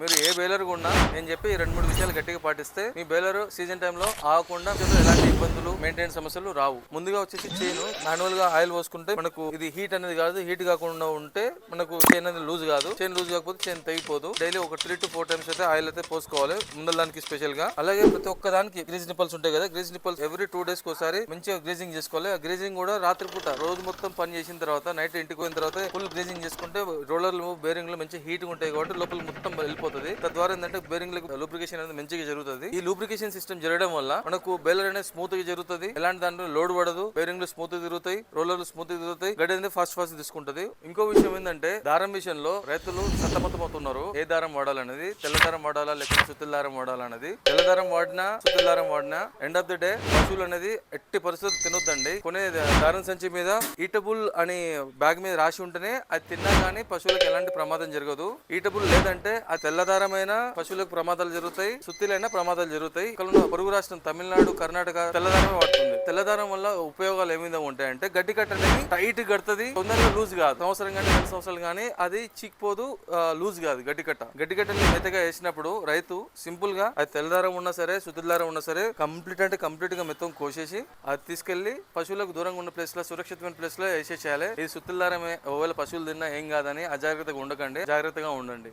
మీరు ఏ బేలర్ కొన్నా నేను చెప్పి ఈ 2-3 విషయాలు గట్టిగా పాటిస్తే మీ బేలర్ సీజన్ టైంలో ఆగకుండా ఎలాంటి ఇబ్బందులు మెయింటెనెన్స్ సమస్యలు రావు. ముందుగా వచ్చేసి చైన్ మాన్యువల్ గా ఆయిల్ పోసుకుంటే మనకు ఇది హీట్ అనేది కాదు. హీట్ కాకుండా ఉంటే మనకు చైన్ అనేది లూజ్ కాదు. చైన్ లూజ్ కాకపోతే చైన్ తెగిపోదు. డైలీ ఒక 3 to 4 టైమ్స్ అయితే ఆయిల్ అయితే పోసుకోవాలి ముందర దానికి స్పెషల్ గా. అలాగే ప్రతి ఒక్క దానికి గ్రీజ్ నిప్పల్స్ ఉంటాయి కదా, గ్రీజ్ నిప్పల్స్ ఎవ్రీ 2 days ఒకసారి మంచిగా గ్రీజింగ్ చేసుకోవాలి. ఆ గ్రీజింగ్ కూడా రాత్రిపూట రోజు మొత్తం పని చేసిన తర్వాత నైట్ ఇంటికి పోయిన తర్వాత ఫుల్ గ్రీజింగ్ చేసుకుంటే రోలర్లు బేరింగ్లు మంచి హీట్ ఉంటాయి కాబట్టి లోపల మొత్తం వెళ్ళిపోతుంది. తద్వారా ఏంటంటే బేరింగ్ లూబ్రికేషన్ అనేది మంచిగా జరుగుతుంది. ఈ లూబ్రికేషన్ సిస్టమ్ జరగడం వల్ల మనకు బేలర్ అనేది స్మూత్ గా జరుగుతుంది. ఎలాంటి దాంట్లో లోడ్ పడదు. బేరింగ్లు స్మూత్ గా తిరుగుతాయి, రోలర్లు స్మూత్ గా తిరుగుతాయి, గడి అనేది ఫాస్ట్ తీసుకుంటది. ఇంకో విషయం ఏంటంటే దారం విషయంలో రైతులు సతమతమవుతున్నారు. ఏ దారం వాడాలనేది, తెల్ల దారం వాడాలా లేకపోతే సుత్తిల దారం వాడాలనేది. తెల్ల దారం వాడినా సుత్తిల దారం వాడినా ఎండ్ ఆఫ్ ది డే పశువులు అనేది ఎట్టి పరిస్థితులు తినొద్దండి. కొనే దారం సంచి మీద ఈటబుల్ అని బ్యాగ్ మీద రాసి ఉంటేనే అది తిన్నా గానీ పశువులకు ఎలాంటి ప్రమాదం జరగదు. ఈటబుల్ లేదంటే ఆ తెల్లదారమైన పశువులకు ప్రమాదాలు జరుగుతాయి, సుత్తిలైనా ప్రమాదాలు జరుగుతాయి. ఇక్కడ పొరుగు రాష్ట్రం తమిళనాడు, కర్ణాటక తెల్లదారమే వాడుతుంది. తెల్లదారం వల్ల ఉపయోగాలు ఏమైనా ఉంటాయంటే గడ్డి కట్ట అనేది టైట్ కడుతుంది, తొందరగా లూజ్ కాదు. సంవత్సరం కానీ 2 సంవత్సరాలు కానీ అది చీకిపోదు, లూజ్ కాదు. గడ్డి కట్టని మెత్తగా వేసినప్పుడు రైతు సింపుల్ గా అది తెల్లదారం ఉన్నా సరే సుత్తిల దారం ఉన్నా సరే కంప్లీట్ గా మొత్తం కోసేసి అది తీసుకెళ్లి పశువులకు దూరంగా ఉన్న ప్లేస్ లో సురక్షితమైన ప్లేస్ లో వేసేసేయాలి. ఇది సుత్తిల దారమే, ఒకవేళ పశువులు తిన్నా ఏం కాదని అజాగ్రత్తగా ఉండకండి, జాగ్రత్తగా ఉండండి.